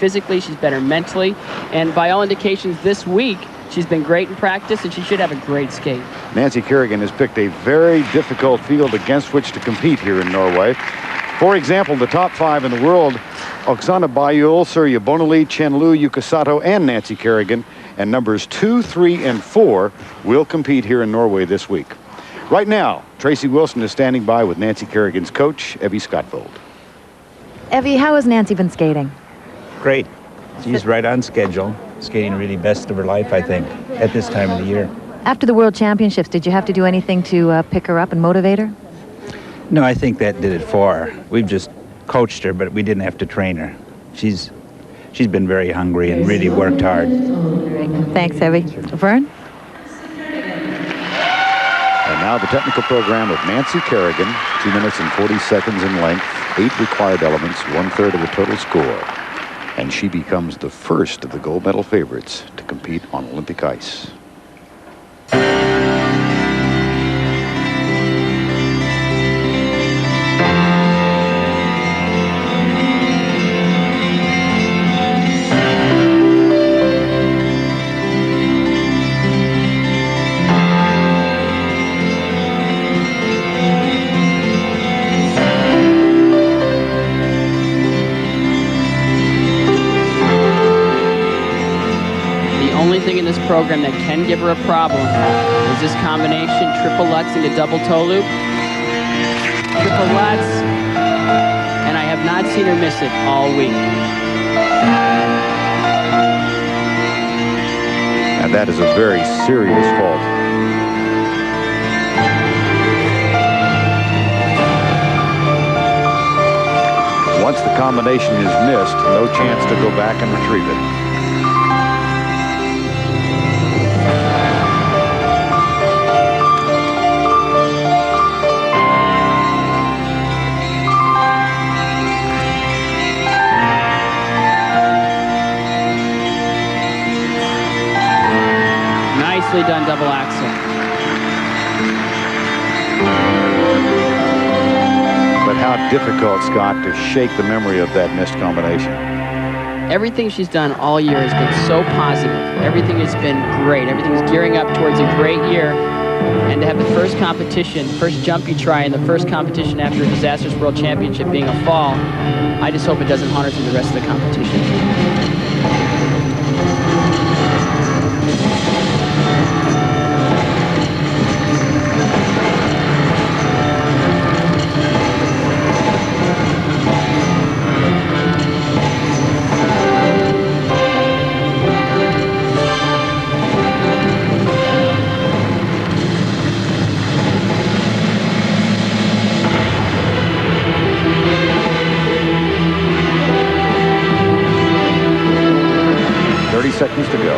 physically, she's better mentally, and by all indications this week, she's been great in practice, and she should have a great skate. Nancy Kerrigan has picked a very difficult field against which to compete here in Norway. For example, the top 5 in the world, Oksana Bayul, Surya Bonali, Chen-Lu Yukasato, and Nancy Kerrigan, and numbers 2, 3, and 4 will compete here in Norway this week. Right now, Tracy Wilson is standing by with Nancy Kerrigan's coach, Evie Scottvold. Evie, how has Nancy been skating? Great. She's right on schedule. Skating really best of her life, I think, at this time of the year. After the World Championships, did you have to do anything to pick her up and motivate her? No, I think that did it for her. We've just coached her, but we didn't have to train her. She's been very hungry and really worked hard. Great. Thanks, Evie. Vern? And now the technical program of Nancy Kerrigan, 2 minutes and 40 seconds in length, 8 required elements, 1/3 of the total score. And she becomes the first of the gold medal favorites to compete on Olympic ice. Program that can give her a problem is this combination, triple Lutz into double toe loop. Triple Lutz, and I have not seen her miss it all week. And that is a very serious fault. Once the combination is missed, no chance to go back and retrieve it. Done double axel. But how difficult, Scott, to shake the memory of that missed combination. Everything she's done all year has been so positive. Everything has been great. Everything's gearing up towards a great year. And to have the first competition, first jump you try, and the first competition after a disastrous World Championship being a fall, I just hope it doesn't haunt her through the rest of the competition. 30 seconds to go.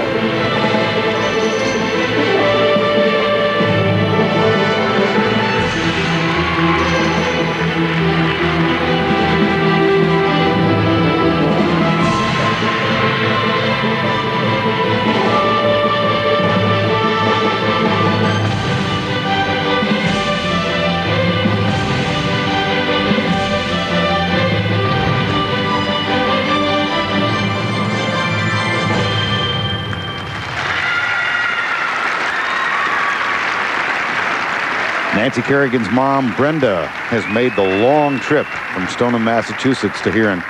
Nancy Kerrigan's mom, Brenda, has made the long trip from Stoneham, Massachusetts to here in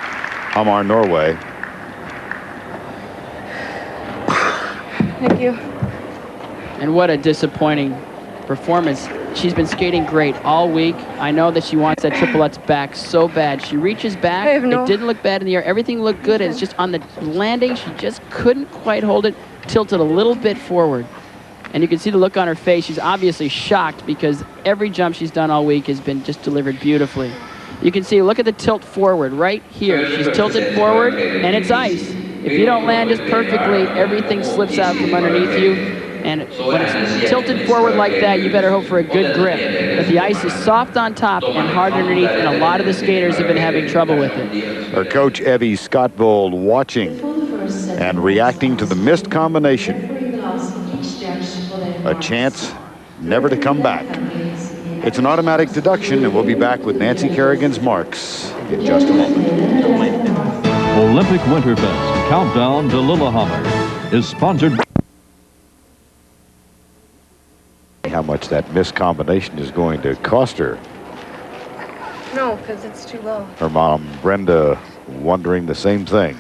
Hamar, Norway. Thank you. And what a disappointing performance. She's been skating great all week. I know that she wants that triple Lutz back so bad. She reaches back. It didn't look bad in the air. Everything looked good. It's just on the landing, she just couldn't quite hold it. Tilted a little bit forward. And you can see the look on her face. She's obviously shocked because every jump she's done all week has been just delivered beautifully. You can see, look at the tilt forward right here. She's tilted forward, and it's ice. If you don't land just perfectly, everything slips out from underneath you. And when it's tilted forward like that, you better hope for a good grip. But the ice is soft on top and hard underneath, and a lot of the skaters have been having trouble with it. Her coach, Evie Scottvold, watching and reacting to the missed combination. A chance never to come back. It's an automatic deduction, and we'll be back with Nancy Kerrigan's marks in just a moment. Olympic Winterfest Countdown to Lillehammer is sponsored by How much that missed combination is going to cost her. No, because it's too low. Her mom, Brenda, wondering the same thing.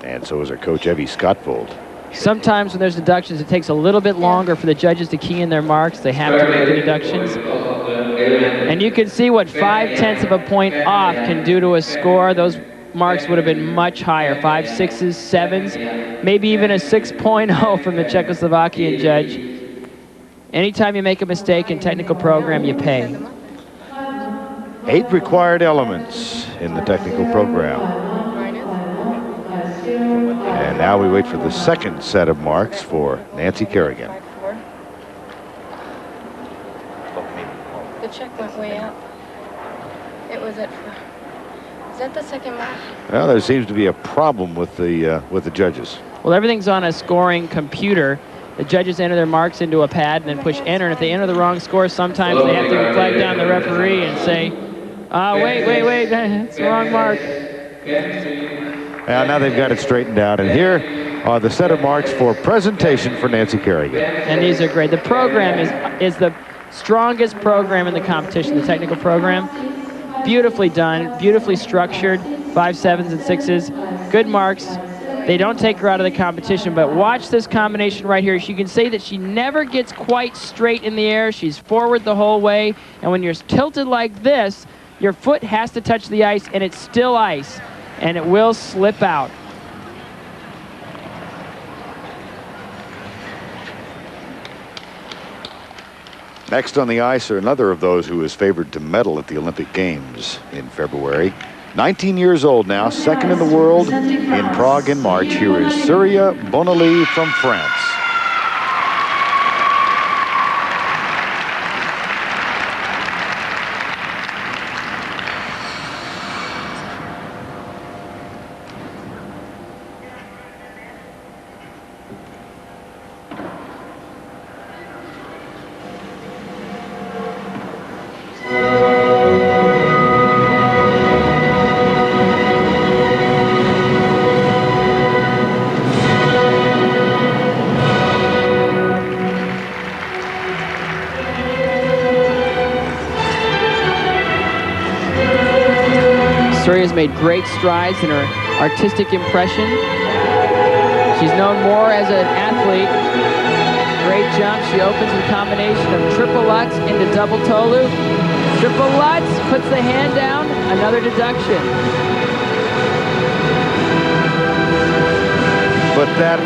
And so is her coach, Evie Scottfold. Sometimes when there's deductions, it takes a little bit longer for the judges to key in their marks. They have to make the deductions. And you can see what 0.5 of a point off can do to a score. Those marks would have been much higher, 5, 6s, 7s, maybe even a 6.0 from the Czechoslovakian judge. Anytime you make a mistake in technical program, you pay. 8 required elements in the technical program. And now we wait for the second set of marks for Nancy Kerrigan. The check went way up. It was at... Is that the second mark? Well, there seems to be a problem with the judges. Well, everything's on a scoring computer. The judges enter their marks into a pad and then push enter. And if they enter the wrong score, sometimes they have to flag down the referee and say, wait, that's the wrong mark. Now they've got it straightened out. And here are the set of marks for presentation for Nancy Kerrigan. And these are great. The program is the strongest program in the competition, the technical program. Beautifully done, beautifully structured, 5, 7s, and 6s. Good marks. They don't take her out of the competition, but watch this combination right here. You can see that she never gets quite straight in the air. She's forward the whole way, and when you're tilted like this, your foot has to touch the ice, and it's still ice, and it will slip out. Next on the ice are another of those who is favored to medal at the Olympic Games in February. 19 years old now, second in the world in Prague in March. Here is Surya Bonali from France. Surya's made great strides in her artistic impression. She's known more as an athlete. Great jump. She opens with a combination of triple Lutz into double toe loop. Triple Lutz, puts the hand down, another deduction. But that,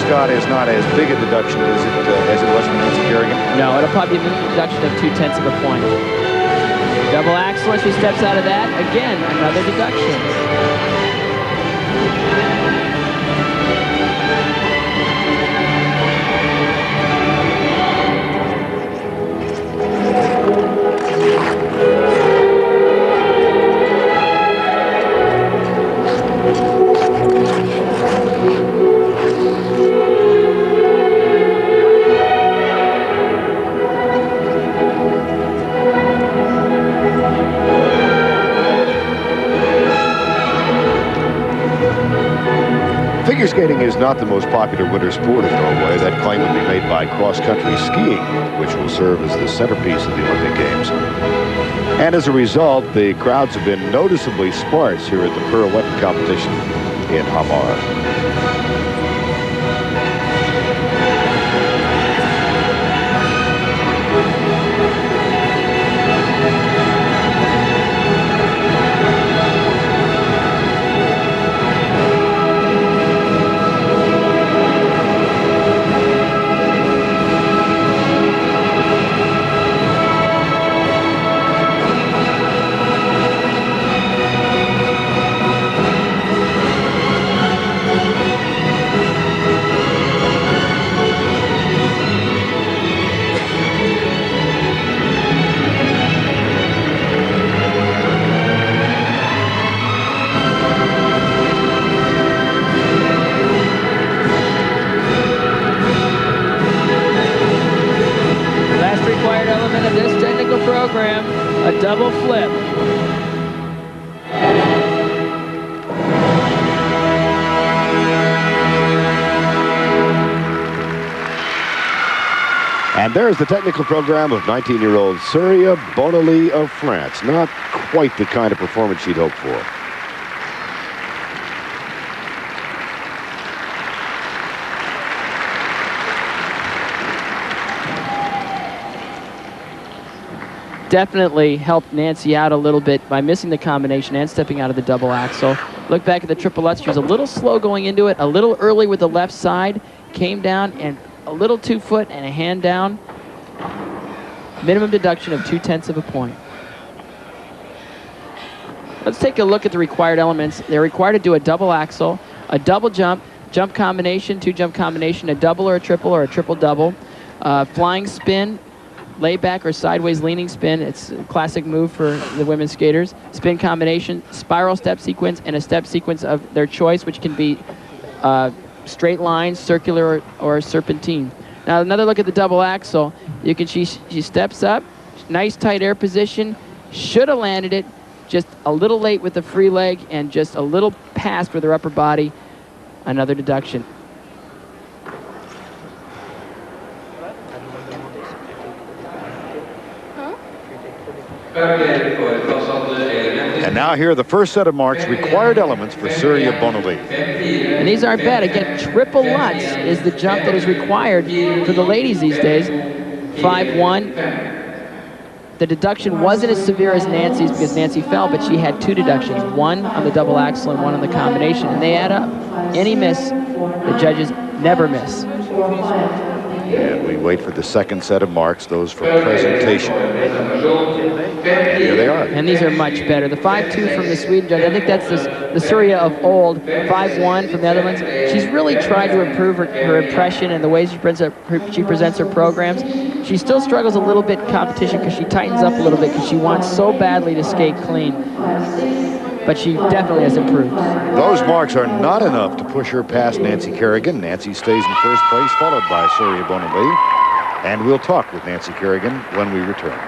Scott, is not as big a deduction as it was for Nancy Kerrigan. No, it'll probably be a deduction of 0.2 of a point. Double axel, she steps out of that. Again, another deduction. Figure skating is not the most popular winter sport in Norway. That claim would be made by cross-country skiing, which will serve as the centerpiece of the Olympic Games. And as a result, the crowds have been noticeably sparse here at the Piruetten competition in Hamar. Program, a double flip. And there's the technical program of 19-year-old Surya Bonali of France. Not quite the kind of performance she'd hoped for. Definitely helped Nancy out a little bit by missing the combination and stepping out of the double axel. Look back at the triple Lutz. She was a little slow going into it, a little early with the left side, came down and a little 2 foot and a hand down. Minimum deduction of 0.2 of a point. Let's take a look at the required elements. They're required to do a double axel, a double jump, jump combination, 2-jump combination, a double or a triple double, flying spin, layback or sideways leaning spin. It's a classic move for the women's skaters. Spin combination, spiral step sequence, and a step sequence of their choice, which can be straight lines, circular, or serpentine. Now another look at the double axel. You can see she steps up, nice tight air position, should have landed it, just a little late with the free leg and just a little past with her upper body. Another deduction. And now here are the first set of marks, required elements for Surya Bonali. And these aren't bad. Again, triple Lutz is the jump that is required for the ladies these days. 5-1. The deduction wasn't as severe as Nancy's because Nancy fell, but she had 2 deductions, 1 on the double axel and 1 on the combination, and they add up. Any miss, the judges never miss. And we wait for the second set of marks, those for presentation. And here they are. And these are much better. The 5-2 from the Sweden judge, I think that's the Surya of old. 5-1 from the Netherlands. She's really tried to improve her impression and the way she presents her programs. She still struggles a little bit in competition because she tightens up a little bit because she wants so badly to skate clean. But she definitely has improved. Those marks are not enough to push her past Nancy Kerrigan. Nancy stays in first place, followed by Surya Bonali. And we'll talk with Nancy Kerrigan when we return.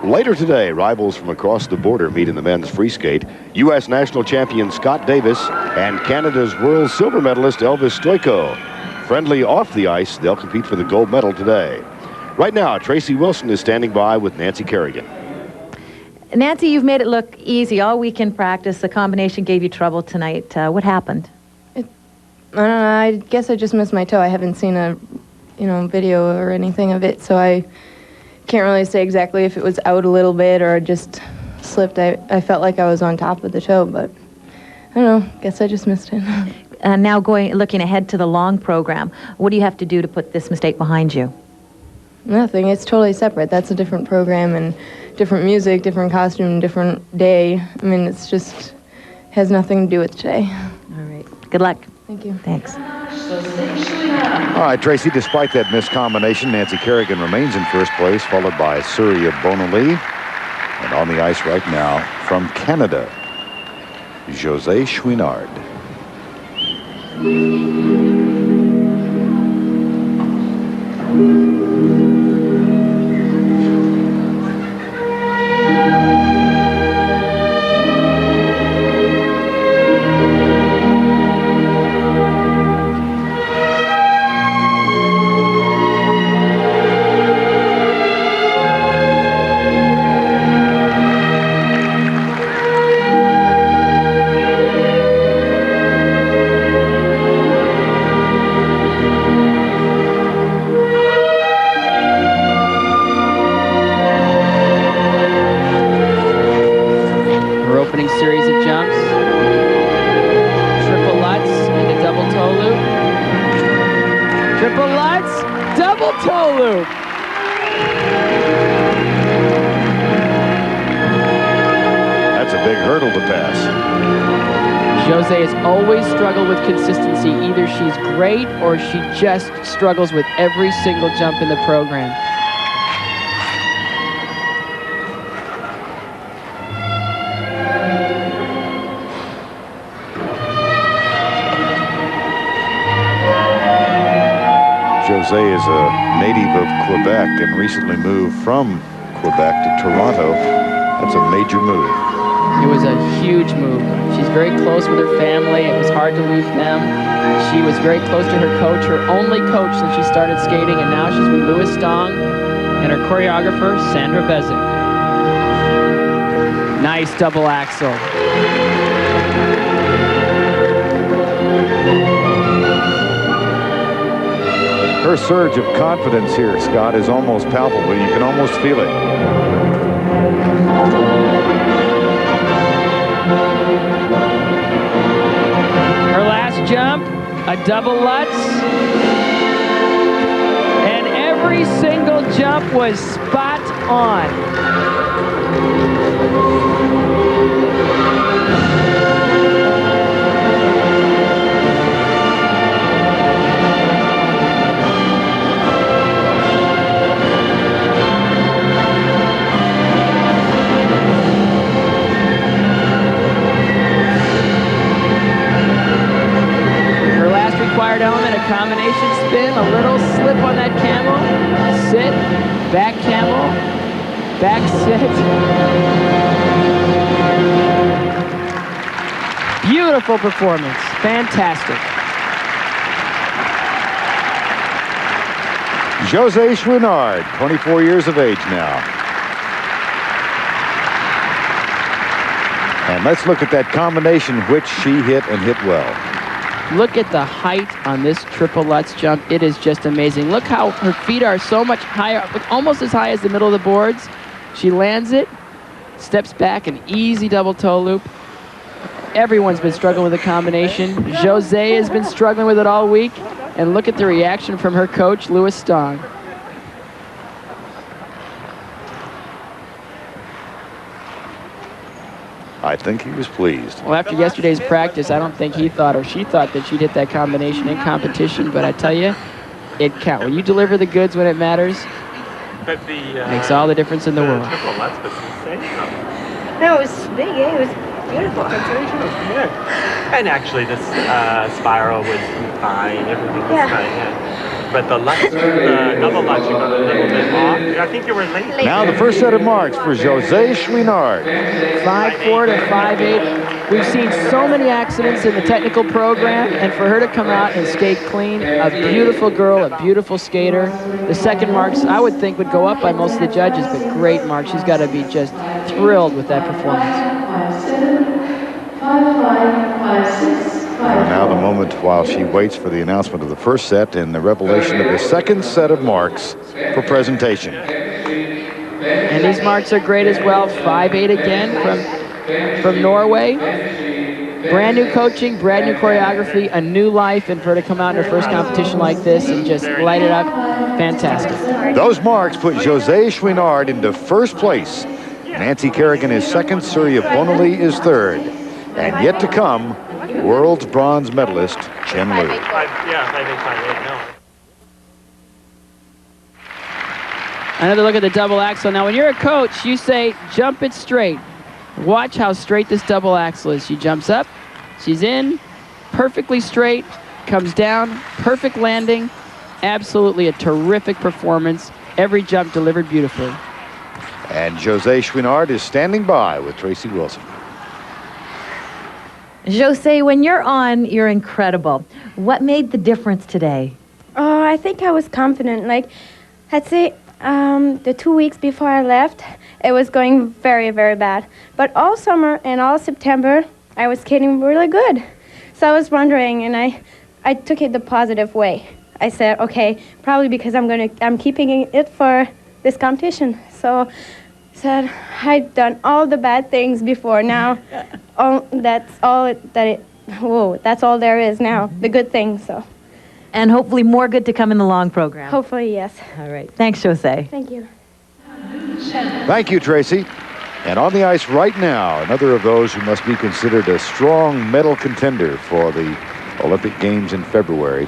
Later today, rivals from across the border meet in the men's free skate. U.S. national champion Scott Davis and Canada's world silver medalist Elvis Stoyko. Friendly off the ice, they'll compete for the gold medal today. Right now, Tracy Wilson is standing by with Nancy Kerrigan. Nancy, you've made it look easy all week in practice. The combination gave you trouble tonight. What happened? I don't know. I guess I just missed my toe. I haven't seen a, video or anything of it, so I can't really say exactly if it was out a little bit or just slipped. I felt like I was on top of the toe, but I don't know. Guess I just missed it. Now looking ahead to the long program, what do you have to do to put this mistake behind you? Nothing. It's totally separate. That's a different program and different music, different costume, different day. I mean, it's just has nothing to do with today. All right. Good luck. Thank you. Thanks. All right, Tracy, despite that missed combination, Nancy Kerrigan remains in first place, followed by Surya Bonali. And on the ice right now, from Canada, José Chouinard. Series of jumps. Triple Lutz and a double toe loop. Triple Lutz, double toe loop. That's a big hurdle to pass. Jose has always struggled with consistency. Either she's great or she just struggles with every single jump in the program. Jose is a native of Quebec and recently moved from Quebec to Toronto. That's a major move. It was a huge move. She's very close with her family. It was hard to lose them. She was very close to her coach, her only coach since she started skating, and now she's with Louis Stong and her choreographer, Sandra Bezic. Nice double axel. Her surge of confidence here, Scott, is almost palpable. You can almost feel it. Her last jump, a double Lutz. And every single jump was spot on. Required element, a combination spin, a little slip on that camel, sit, back camel, back sit. Beautiful performance, fantastic. Jose Chouinard, 24 years of age now. And let's look at that combination which she hit and hit well. Look at the height on this triple Lutz jump. It is just amazing. Look how her feet are so much higher, almost as high as the middle of the boards. She lands it, steps back, an easy double toe loop. Everyone's been struggling with the combination. Jose has been struggling with it all week. And look at the reaction from her coach, Louis Stong. I think he was pleased. Well, after yesterday's practice, I don't think he thought or she thought that she'd hit that combination in competition, but I tell you, it counts. When you deliver the goods when it matters, But the makes all the difference in the world. triple Lutz was insane. No, it was big. Eh? It was beautiful. Yeah. And actually, this spiral was fine. Everything was Yeah. fine. Yeah. But the Lutz, the double Lutz, you got a little bit off. I think you were late. Now the first set of marks for Jose Chouinard. 5'4" to 5'8". We've seen so many accidents in the technical program, and for her to come out and skate clean, a beautiful girl, a beautiful skater. The second marks, I would think, would go up by most of the judges, but great mark. She's got to be just thrilled with that performance. 5'5", 5'6". Now the moment while she waits for the announcement of the first set and the revelation of the second set of marks for presentation. And these marks are great as well. 5'8" again from Norway. Brand new coaching, brand new choreography, a new life, and for her to come out in her first competition like this and just light it up, fantastic. Those marks put Jose Chouinard into first place. Nancy Kerrigan is second, Surya Bonali is third. And yet to come, world's bronze medalist, Chen Lu. 5'8", 5'8", no. Another look at the double axel. Now, when you're a coach, you say, jump it straight. Watch how straight this double axel is. She jumps up, she's in, perfectly straight, comes down, perfect landing. Absolutely a terrific performance. Every jump delivered beautifully. And Jose Chouinard is standing by with Tracy Wilson. Jose, when you're on, you're incredible. What made the difference today? Oh, I think I was confident. Like, I'd say the 2 weeks before I left, it was going very, very bad. But all summer and all September, I was skating really good. So I was wondering, and I took it the positive way. I said, okay, probably because I'm keeping it for this competition. So said I'd done all the bad things before. Now, that's all there is now. The good things. So. And hopefully more good to come in the long program. Hopefully, yes. All right. Thanks, Jose. Thank you. Thank you, Tracy. And on the ice right now, another of those who must be considered a strong medal contender for the Olympic Games in February.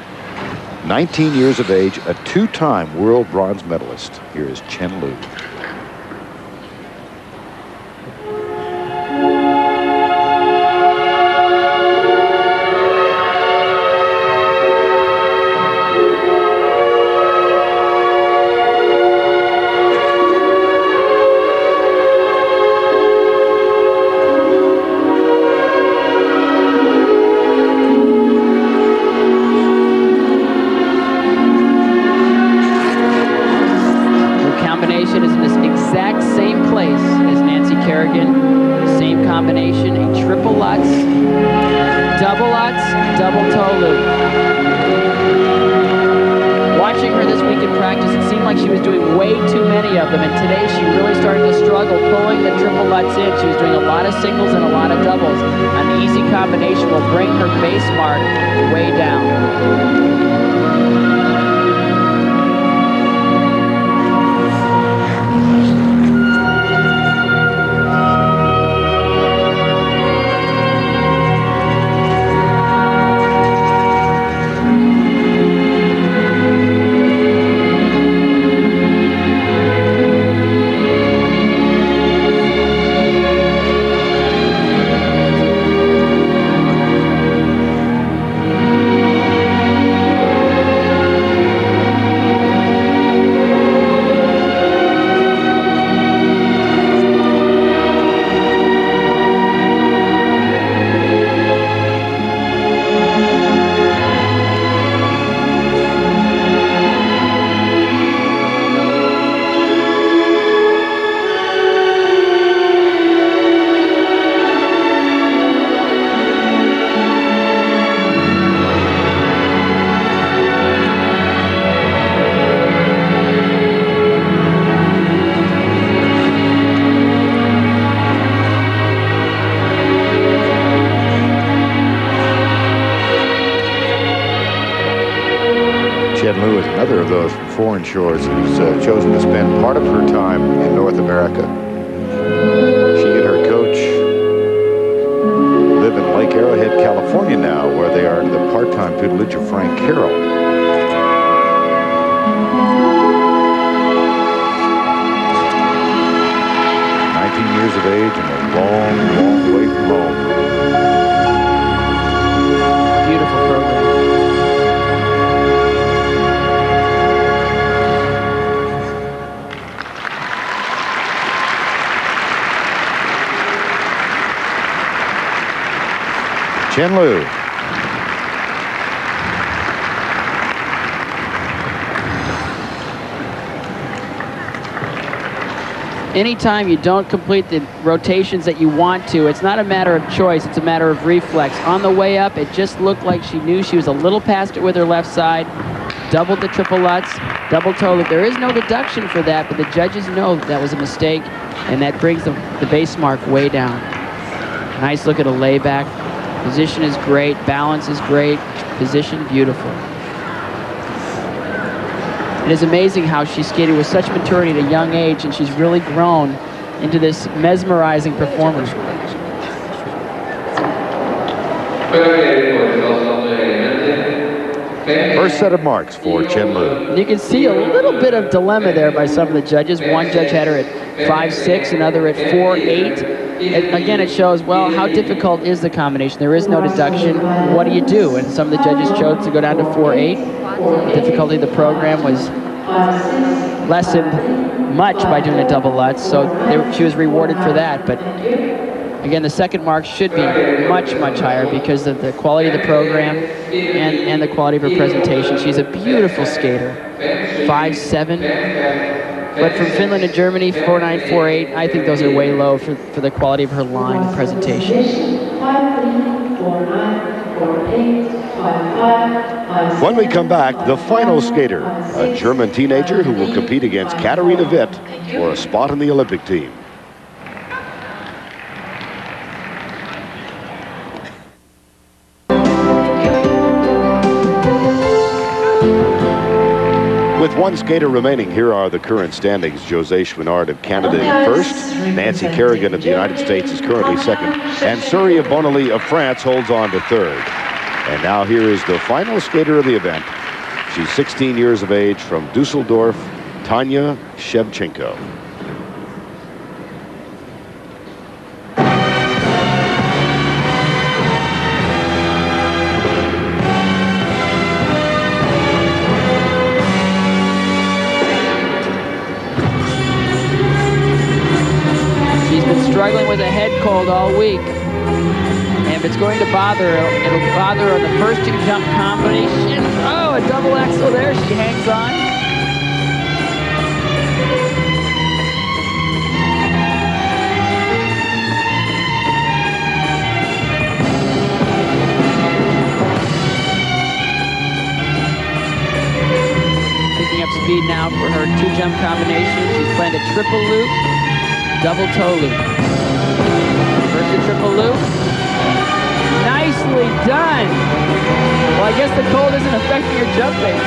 19 years of age, a two-time world bronze medalist. Here is Chen Lu. Same combination, a triple Lutz, double toe loop. Watching her this week in practice, it seemed like she was doing way too many of them, and today she really started to struggle pulling the triple Lutz in. She was doing a lot of singles and a lot of doubles, and the easy combination will bring her base mark way down. Chen Lu is another of those from foreign shores who's chosen to spend part of her time in North America. She and her coach live in Lake Arrowhead, California now, where they are under the part-time tutelage of Frank Carroll. 19 years of age and a long, long way from home. Beautiful program. Chen Lu. Anytime you don't complete the rotations that you want to, it's not a matter of choice, it's a matter of reflex. On the way up, it just looked like she knew she was a little past it with her left side. Doubled the triple Lutz, double toe loop. There is no deduction for that, but the judges know that was a mistake, and that brings the base mark way down. Nice look at a layback. Position is great, balance is great, position beautiful. It is amazing how she skated with such maturity at a young age, and she's really grown into this mesmerizing performer. First set of marks for Chen Lu. You can see a little bit of dilemma there by some of the judges. One judge had her at 5'6", another at 4'8". Again, it shows, well, how difficult is the combination? There is no deduction. What do you do? And some of the judges chose to go down to 4'8". The difficulty of the program was lessened much by doing a double Lutz, so she was rewarded for that. But again, the second mark should be much, much higher because of the quality of the program and the quality of her presentation. She's a beautiful skater, 5'7". But from Finland and Germany, 4'9", 4'8", I think those are way low for the quality of her line and presentation. When we come back, the final skater, a German teenager who will compete against Katharina Witt for a spot in the Olympic team. With one skater remaining, here are the current standings. José Chouinard of Canada in first. Nancy Kerrigan of the United States is currently second. And Surya Bonali of France holds on to third. And now here is the final skater of the event. She's 16 years of age from Dusseldorf, Tanya Shevchenko. Struggling with a head cold all week. And if it's going to bother her, it'll bother her on the first two jump combinations. Oh, a double axel there. She hangs on. jump combination. She's planned a triple loop, double toe loop. First a triple loop. Nicely done. Well, I guess the cold isn't affecting her jumping.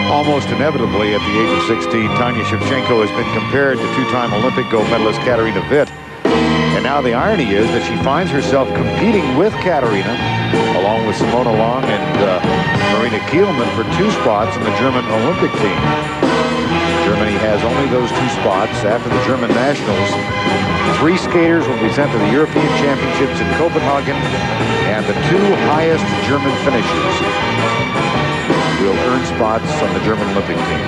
Almost inevitably, at the age of 16, Tanya Shevchenko has been compared to two-time Olympic gold medalist Katarina Witt. And now the irony is that she finds herself competing with Katarina, along with Simona Long and Marina Kielman, for 2 spots in the German Olympic team. Germany has only those 2 spots. After the German nationals, 3 skaters will be sent to the European Championships in Copenhagen, and the 2 highest German finishers will earn spots on the German Olympic team.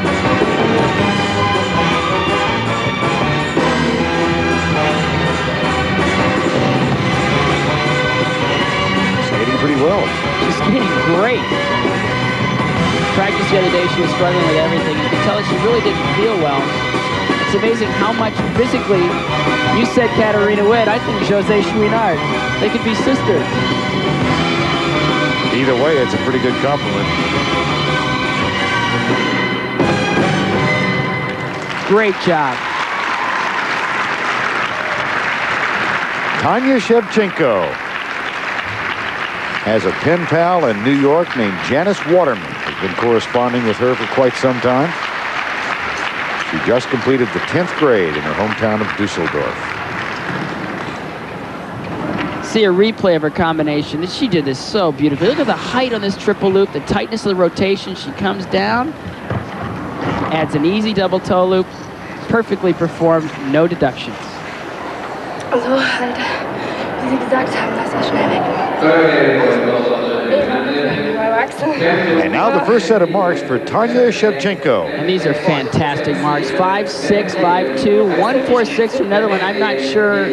Skating pretty well. She's skating great. Practice the other day, she was struggling with everything. You could tell that she really didn't feel well. It's amazing how much physically, you said Katarina Witt, I think Jose Chouinard. They could be sisters. Either way, it's a pretty good compliment. Great job. Tanya Shevchenko has a pen pal in New York named Janice Waterman, who's been corresponding with her for quite some time. She just completed the 10th grade in her hometown of Dusseldorf. See a replay of her combination. She did this so beautifully. Look at the height on this triple loop, the tightness of the rotation. She comes down, adds an easy double toe loop, perfectly performed, no deductions. Also halt, wie Sie gesagt haben, das war schnell weg. And now the first set of marks for Tanya Shevchenko. And these are fantastic marks. 5.6, 5.2, 1.46 from Netherlands. I'm not sure.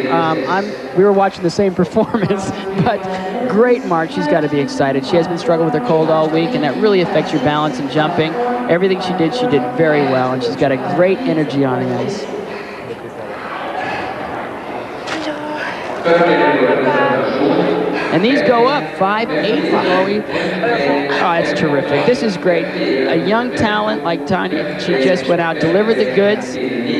We were watching the same performance, but great mark. She's got to be excited. She has been struggling with her cold all week, and that really affects your balance and jumping. Everything she did very well, and she's got a great energy on the ice. And these go up, 5.8 for Chloe. Oh, that's terrific. This is great. A young talent like Tanya, she just went out, delivered the goods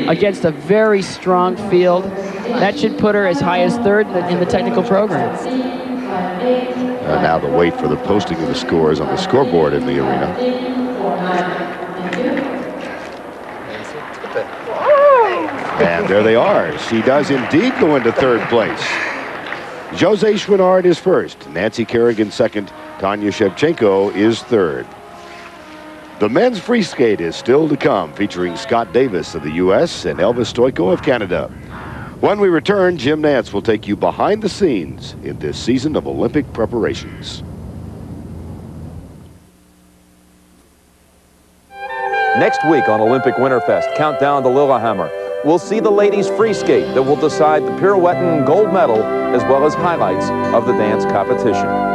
against a very strong field. That should put her as high as 3rd in the technical program. Now the wait for the posting of the scores on the scoreboard in the arena. And there they are. She does indeed go into 3rd place. Jose Chouinard is 1st, Nancy Kerrigan 2nd, Tanya Shevchenko is 3rd. The men's free skate is still to come, featuring Scott Davis of the U.S. and Elvis Stoico of Canada. When we return, Jim Nantz will take you behind the scenes in this season of Olympic preparations. Next week on Olympic Winterfest, Countdown to Lillehammer, we'll see the ladies free skate that will decide the Piruetten gold medal as well as highlights of the dance competition.